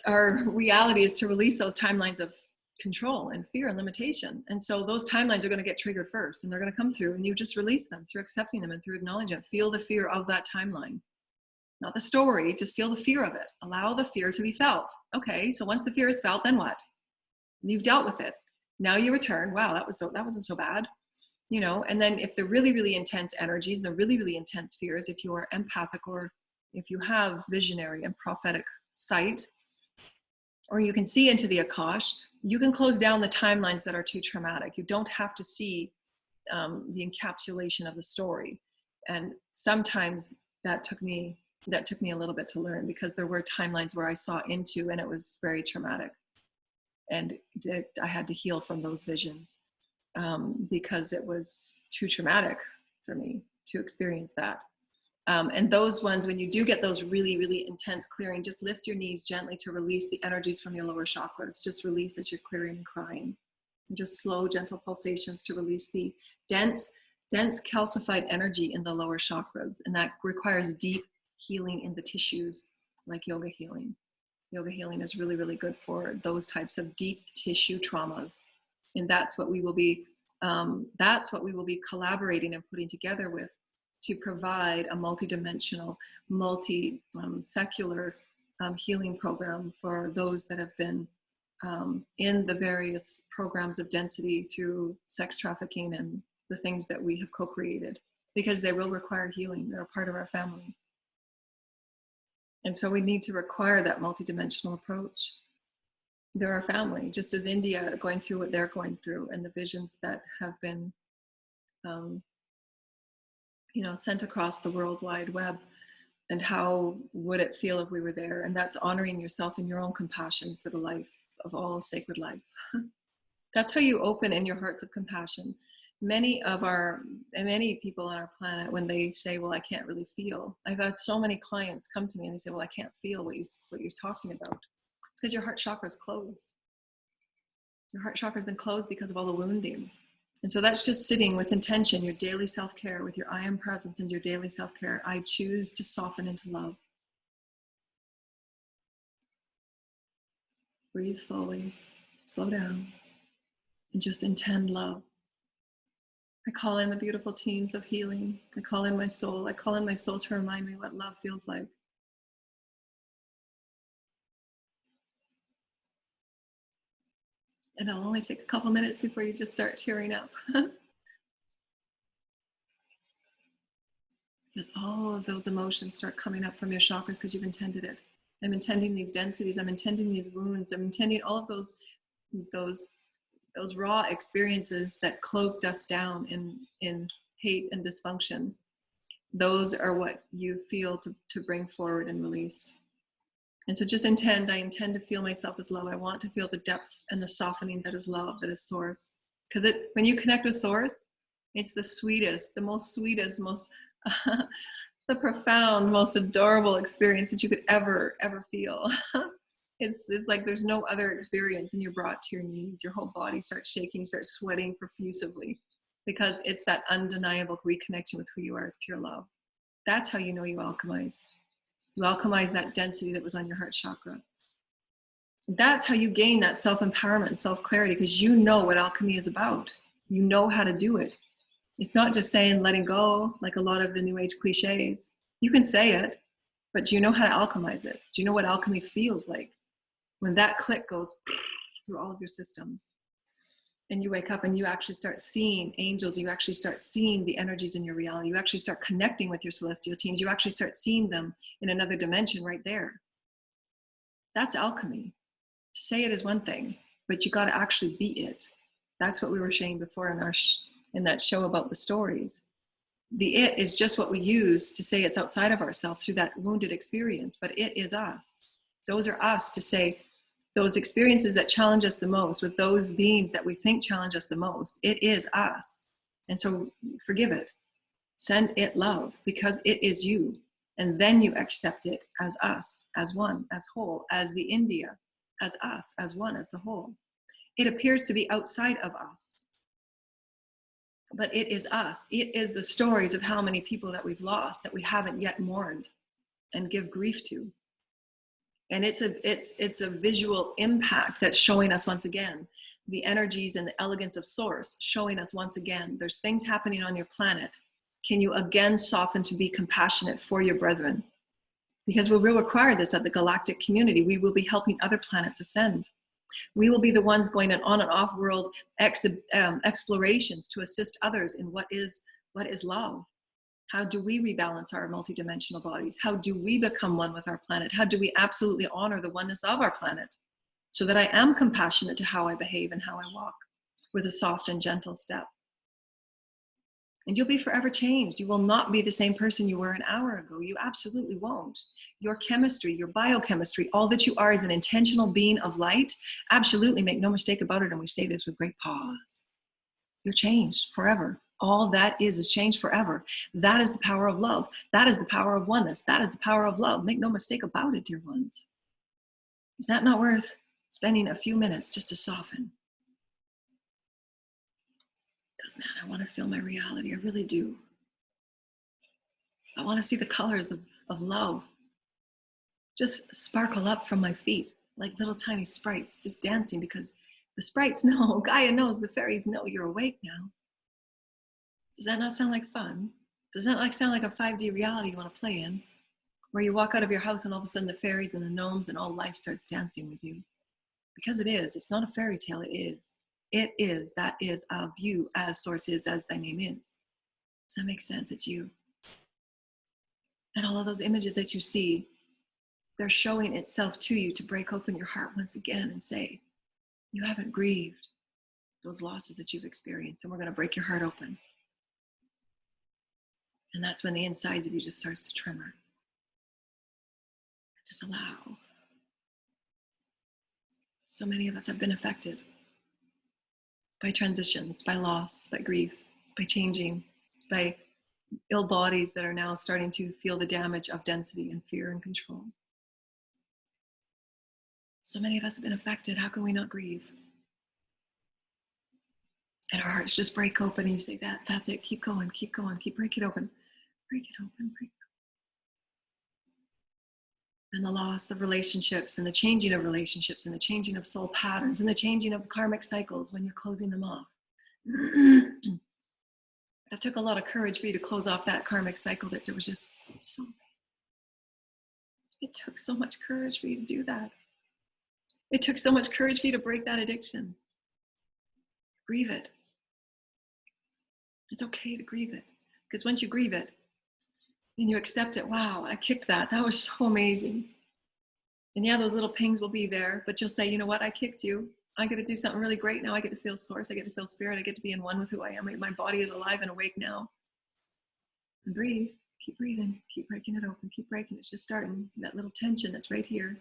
[SPEAKER 1] reality is to release those timelines of control and fear and limitation. And so those timelines are going to get triggered first, and they're going to come through, and you just release them through accepting them and through acknowledging it. Feel the fear of that timeline, not the story, just feel the fear of it. Allow the fear to be felt. Okay, so once the fear is felt, then what? You've dealt with it. Now you return. Wow, that wasn't so bad. You know, and then if the really, really intense energies, the really, really intense fears, if you are empathic or if you have visionary and prophetic sight, or you can see into the Akash, you can close down the timelines that are too traumatic. You don't have to see the encapsulation of the story. And sometimes that took me a little bit to learn, because there were timelines where I saw into and it was very traumatic. And I had to heal from those visions because it was too traumatic for me to experience that. And those ones, when you do get those really, really intense clearing, just lift your knees gently to release the energies from your lower chakras. Just release as you're clearing and crying. And just slow, gentle pulsations to release the dense calcified energy in the lower chakras. And that requires deep healing in the tissues, like yoga healing. Yoga healing is really, really good for those types of deep tissue traumas. And that's what we will be collaborating and putting together with, to provide a multidimensional, secular healing program for those that have been in the various programs of density through sex trafficking and the things that we have co-created, because they will require healing. They're a part of our family. And so we need to require that multidimensional approach. They're our family, just as India going through what they're going through, and the visions that have been sent across the World Wide Web, and how would it feel if we were there? And that's honoring yourself and your own compassion for the life of all sacred life. That's how you open in your hearts of compassion. Many people on our planet, when they say, well, I can't really feel. I've had so many clients come to me and they say, well, I can't feel what you're talking about. It's because your heart chakra is closed. Your heart chakra has been closed because of all the wounding. And so that's just sitting with intention, your daily self-care, with your I am presence and your daily self-care. I choose to soften into love. Breathe slowly, slow down, and just intend love. I call in the beautiful teams of healing. I call in my soul. I call in my soul to remind me what love feels like. And it'll only take a couple minutes before you just start tearing up. Because all of those emotions start coming up from your chakras because you've intended it. I'm intending these densities. I'm intending these wounds. I'm intending all of those raw experiences that cloaked us down in hate and dysfunction. Those are what you feel to bring forward and release. And so just intend, I intend to feel myself as love. I want to feel the depths and the softening that is love, that is source. Because when you connect with source, it's the sweetest, the most the profound, most adorable experience that you could ever feel. It's like there's no other experience, and you're brought to your knees. Your whole body starts shaking, you start sweating profusively, because it's that undeniable reconnection with who you are as pure love. That's how you know you alchemize. You alchemize that density that was on your heart chakra. That's how you gain that self-empowerment and self-clarity, because you know what alchemy is about. You know how to do it. It's not just saying letting go, like a lot of the New Age cliches. You can say it, but do you know how to alchemize it? Do you know what alchemy feels like? When that click goes through all of your systems, and you wake up and you actually start seeing angels, you actually start seeing the energies in your reality, you actually start connecting with your celestial teams, you actually start seeing them in another dimension right there. That's alchemy. To say it is one thing, but you got to actually be it. That's what we were saying before in that show about the stories. The it is just what we use to say it's outside of ourselves through that wounded experience, but it is us. Those are us to say those experiences that challenge us the most with those beings that we think challenge us the most. It is us. And so forgive it. Send it love, because it is you. And then you accept it as us, as one, as whole, as the India, as us, as one, as the whole. It appears to be outside of us, but it is us. It is the stories of how many people that we've lost that we haven't yet mourned and give grief to. And it's a visual impact that's showing us once again the energies and the elegance of source, showing us once again there's things happening on your planet. Can you again soften to be compassionate for your brethren? Because we will require this at the galactic community. We will be helping other planets ascend. We will be the ones going on and off world explorations to assist others in what is love. How do we rebalance our multidimensional bodies? How do we become one with our planet? How do we absolutely honor the oneness of our planet, so that I am compassionate to how I behave and how I walk with a soft and gentle step? And you'll be forever changed. You will not be the same person you were an hour ago. You absolutely won't. Your chemistry, your biochemistry, all that you are is an intentional being of light. Absolutely, make no mistake about it. And we say this with great pause. You're changed forever. All that is changed forever. That is the power of love. That is the power of oneness. That is the power of love. Make no mistake about it, dear ones. Is that not worth spending a few minutes just to soften? Because, man, I want to feel my reality. I really do. I want to see the colors of love just sparkle up from my feet like little tiny sprites just dancing, because the sprites know, Gaia knows, the fairies know you're awake now. Does that not sound like fun? Does that sound like a 5D reality you want to play in? Where you walk out of your house and all of a sudden the fairies and the gnomes and all life starts dancing with you? Because it is. It's not a fairy tale. It is. It is. That is of you, as source is, as thy name is. Does that make sense? It's you. And all of those images that you see, they're showing itself to you to break open your heart once again and say, you haven't grieved those losses that you've experienced, and we're going to break your heart open. And that's when the insides of you just starts to tremor. Just allow. So many of us have been affected by transitions, by loss, by grief, by changing, by ill bodies that are now starting to feel the damage of density and fear and control. So many of us have been affected. How can we not grieve? And our hearts just break open, and you say, that's it. Keep going, keep break it open. Break it open, break it open. And the loss of relationships, and the changing of relationships, and the changing of soul patterns, and the changing of karmic cycles when you're closing them off. That took a lot of courage for you to close off that karmic cycle that was just so. It took so much courage for you to do that. It took so much courage for you to break that addiction. Grieve it. It's okay to grieve it. Because once you grieve it, and you accept it, wow, I kicked that. That was so amazing. And yeah, those little pings will be there, but you'll say, you know what? I kicked you. I get to do something really great now. I get to feel source. I get to feel spirit. I get to be in one with who I am. My body is alive and awake now. And breathe. Keep breathing. Keep breaking it open. Keep breaking it. It's just starting. That little tension that's right here.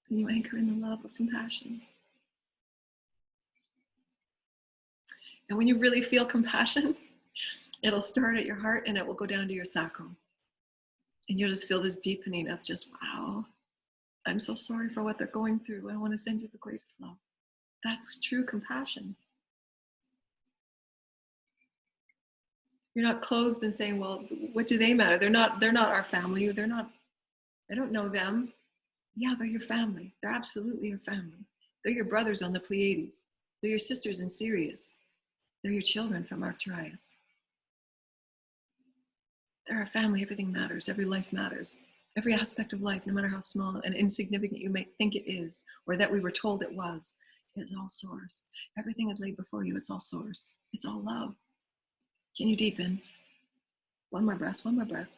[SPEAKER 1] And you anchor in the love of compassion. And when you really feel compassion, it'll start at your heart and it will go down to your sacral. And you'll just feel this deepening of just, wow, I'm so sorry for what they're going through. I want to send you the greatest love. That's true compassion. You're not closed and saying, well, what do they matter? They're not our family. I don't know them. Yeah, they're your family. They're absolutely your family. They're your brothers on the Pleiades. They're your sisters in Sirius. They're your children from Arcturus. They're our family. Everything matters. Every life matters. Every aspect of life, no matter how small and insignificant you may think it is, or that we were told it was, is all source. Everything is laid before you. It's all source. It's all love. Can you deepen? One more breath, one more breath.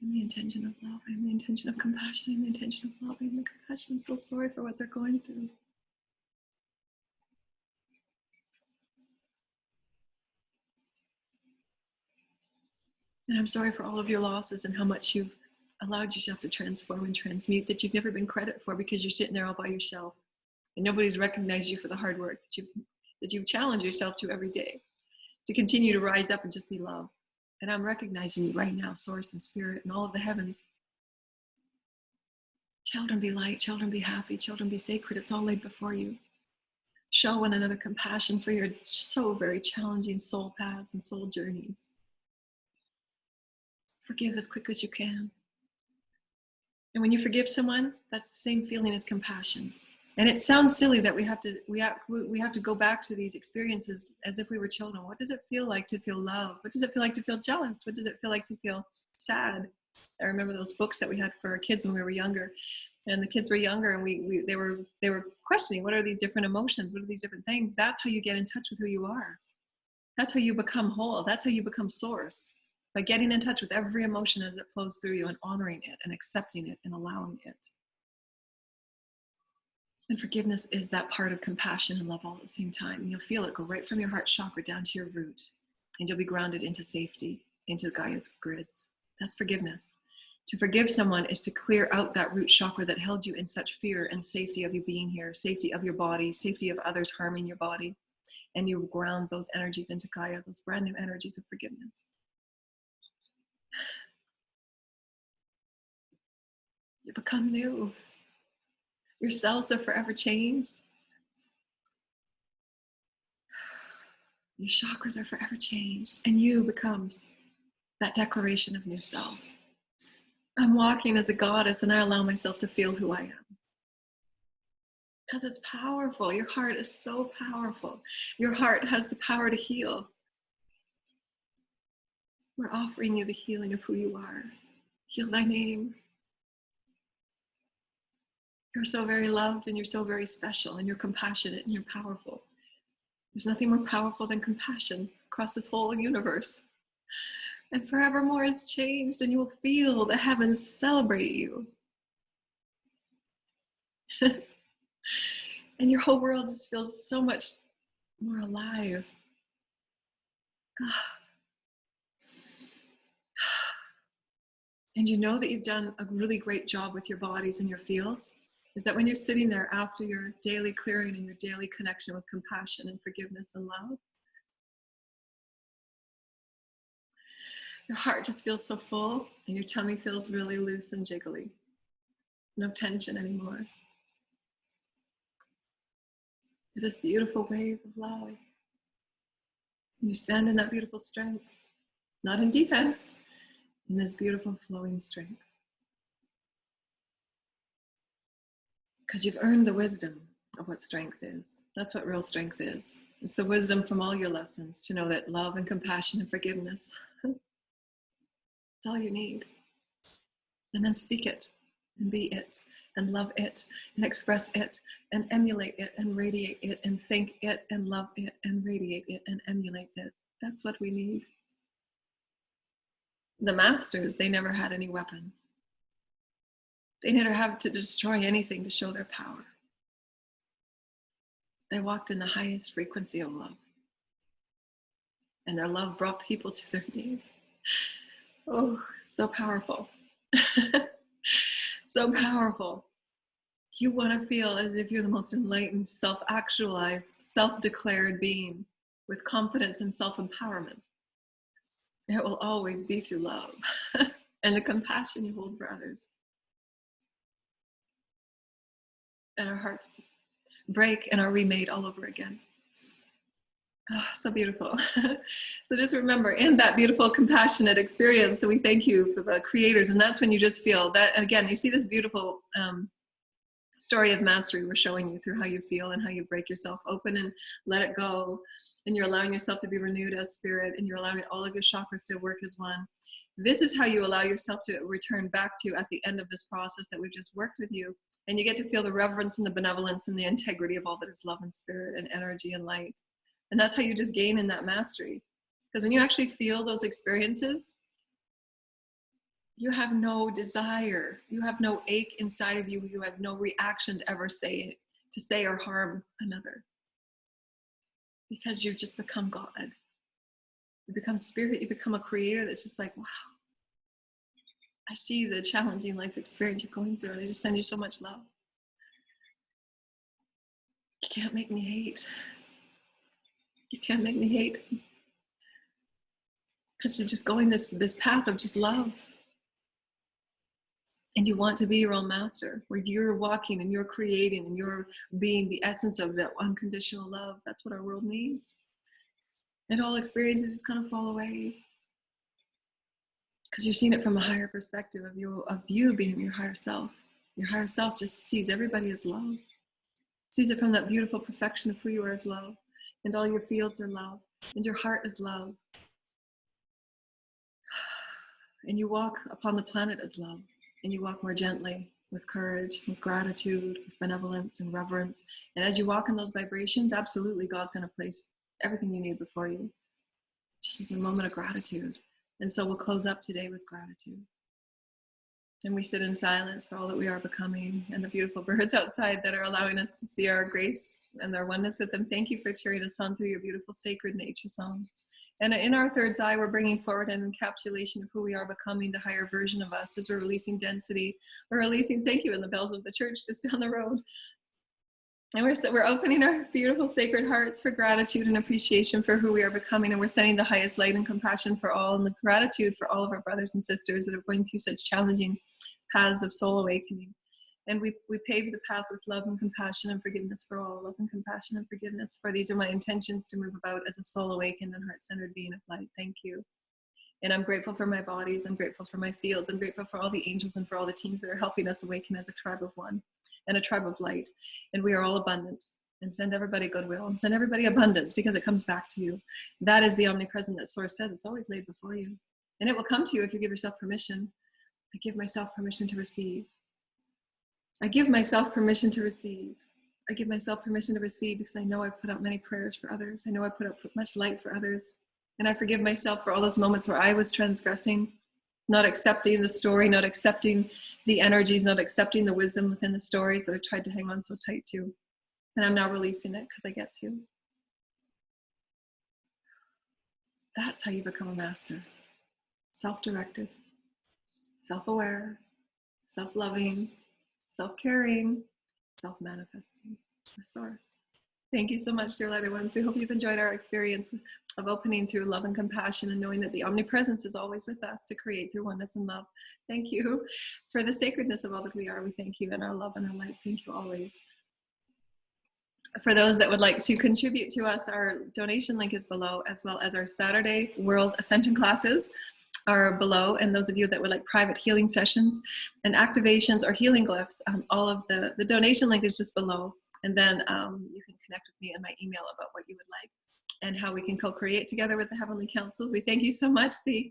[SPEAKER 1] I am the intention of love. I am the intention of compassion. I am the intention of love. I am the compassion. I'm so sorry for what they're going through. And I'm sorry for all of your losses and how much you've allowed yourself to transform and transmute that you've never been credited for because you're sitting there all by yourself. And nobody's recognized you for the hard work that you've challenged yourself to every day to continue to rise up and just be love. And I'm recognizing you right now, source and spirit and all of the heavens. Children, be light. Children, be happy. Children, be sacred. It's all laid before you. Show one another compassion for your so very challenging soul paths and soul journeys. Forgive as quick as you can. And when you forgive someone, that's the same feeling as compassion. And it sounds silly that we have to go back to these experiences as if we were children. What does it feel like to feel love? What does it feel like to feel jealous? What does it feel like to feel sad? I remember those books that we had for our kids when we were younger, and the kids were younger, and they were questioning, what are these different emotions? What are these different things? That's how you get in touch with who you are. That's how you become whole. That's how you become source. By getting in touch with every emotion as it flows through you and honoring it and accepting it and allowing it. And forgiveness is that part of compassion and love all at the same time. And you'll feel it go right from your heart chakra down to your root. And you'll be grounded into safety, into Gaia's grids. That's forgiveness. To forgive someone is to clear out that root chakra that held you in such fear and safety of you being here, safety of your body, safety of others harming your body. And you ground those energies into Gaia, those brand new energies of forgiveness. You become new. Your cells are forever changed. Your chakras are forever changed. And you become that declaration of new self. I'm walking as a goddess and I allow myself to feel who I am. Because it's powerful. Your heart is so powerful. Your heart has the power to heal. We're offering you the healing of who you are. Heal thy name. You're so very loved and you're so very special and you're compassionate and you're powerful. There's nothing more powerful than compassion across this whole universe. And forevermore is changed and you will feel the heavens celebrate you. And your whole world just feels so much more alive. And you know that you've done a really great job with your bodies and your fields. Is that when you're sitting there after your daily clearing and your daily connection with compassion and forgiveness and love, your heart just feels so full and your tummy feels really loose and jiggly. No tension anymore. This beautiful wave of love. And you stand in that beautiful strength, not in defense, in this beautiful flowing strength. Because you've earned the wisdom of what strength is. That's what real strength is. It's the wisdom from all your lessons to know that love and compassion and forgiveness, it's all you need. And then speak it and be it. and love it and express it and emulate it and radiate it and think it and love it and radiate it and emulate it. That's what we need. The masters, they never had any weapons. They never had to destroy anything to show their power. They walked in the highest frequency of love. And their love brought people to their knees. Oh, so powerful. So powerful. You want to feel as if you're the most enlightened, self-actualized, self-declared being with confidence and self-empowerment. It will always be through love and the compassion you hold for others. And our hearts break and are remade all over again. Oh, so beautiful. So just remember, in that beautiful, compassionate experience, so we thank you for the creators. And that's when you just feel that, again, you see this beautiful story of mastery we're showing you through how you feel and how you break yourself open and let it go. And you're allowing yourself to be renewed as spirit, and you're allowing all of your chakras to work as one. This is how you allow yourself to return back to at the end of this process that we've just worked with you. And you get to feel the reverence and the benevolence and the integrity of all that is love and spirit and energy and light. And that's how you just gain in that mastery. Because when you actually feel those experiences, you have no desire, you have no ache inside of you, you have no reaction to ever say or harm another. Because you've just become God. You become spirit, you become a creator that's just like, wow, I see the challenging life experience you're going through, and I just send you so much love. You can't make me hate. You can't make me hate. Because you're just going this path of just love. And you want to be your own master, where you're walking and you're creating and you're being the essence of that unconditional love. That's what our world needs. And all experiences just kind of fall away. Because you're seeing it from a higher perspective of you being your higher self. Your higher self just sees everybody as love. Sees it from that beautiful perfection of who you are as love. And all your fields are love. And your heart is love. And you walk upon the planet as love. And you walk more gently, with courage, with gratitude, with benevolence and reverence. And as you walk in those vibrations, absolutely God's going to place everything you need before you. Just as a moment of gratitude. And so we'll close up today with gratitude. And we sit in silence for all that we are becoming, and the beautiful birds outside that are allowing us to see our grace and our oneness with them. Thank you for cheering us on through your beautiful sacred nature song. And in our third eye, we're bringing forward an encapsulation of who we are becoming, the higher version of us, as we're releasing density. We're releasing, thank you, in the bells of the church just down the road. And we're opening our beautiful sacred hearts for gratitude and appreciation for who we are becoming. And we're sending the highest light and compassion for all, and the gratitude for all of our brothers and sisters that are going through such challenging paths of soul awakening. And we pave the path with love and compassion and forgiveness for all. Love and compassion and forgiveness, for these are my intentions to move about as a soul awakened and heart-centered being of light. Thank you. And I'm grateful for my bodies. I'm grateful for my fields. I'm grateful for all the angels and for all the teams that are helping us awaken as a tribe of one and a tribe of light. And we are all abundant. And send everybody goodwill and send everybody abundance, because it comes back to you. That is the omnipresent that Source says. It's always laid before you. And it will come to you if you give yourself permission. I give myself permission to receive. I give myself permission to receive. I give myself permission to receive, because I know I've put out many prayers for others. I know I put out much light for others. And I forgive myself for all those moments where I was transgressing, not accepting the story, not accepting the energies, not accepting the wisdom within the stories that I tried to hang on so tight to. And I'm now releasing it because I get to. That's how you become a master. Self-directed, self-aware, self-loving, self-caring, self-manifesting, the Source. Thank you so much, dear lighted ones. We hope you've enjoyed our experience of opening through love and compassion, and knowing that the omnipresence is always with us to create through oneness and love. Thank you for the sacredness of all that we are. We thank you in our love and our light. Thank you always. For those that would like to contribute to us, our donation link is below, as well as our Saturday World Ascension classes are below. And those of you that would like private healing sessions and activations or healing glyphs, all of the donation link is just below. And then you can connect with me in my email about what you would like. and how we can co-create together with the heavenly councils. We thank you so much. We're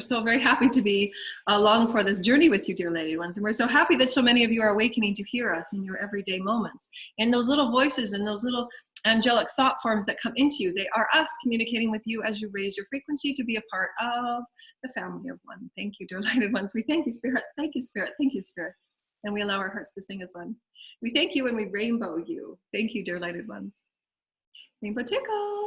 [SPEAKER 1] so very happy to be along for this journey with you, dear lady ones. And we're so happy that so many of you are awakening to hear us in your everyday moments. And those little voices and those little angelic thought forms that come into you, they are us communicating with you as you raise your frequency to be a part of the family of one. Thank you, dear lighted ones. We thank you, Spirit. Thank you, Spirit. Thank you, Spirit. And we allow our hearts to sing as one. We thank you and we rainbow you. Thank you, dear lighted ones. Rainbow tickle.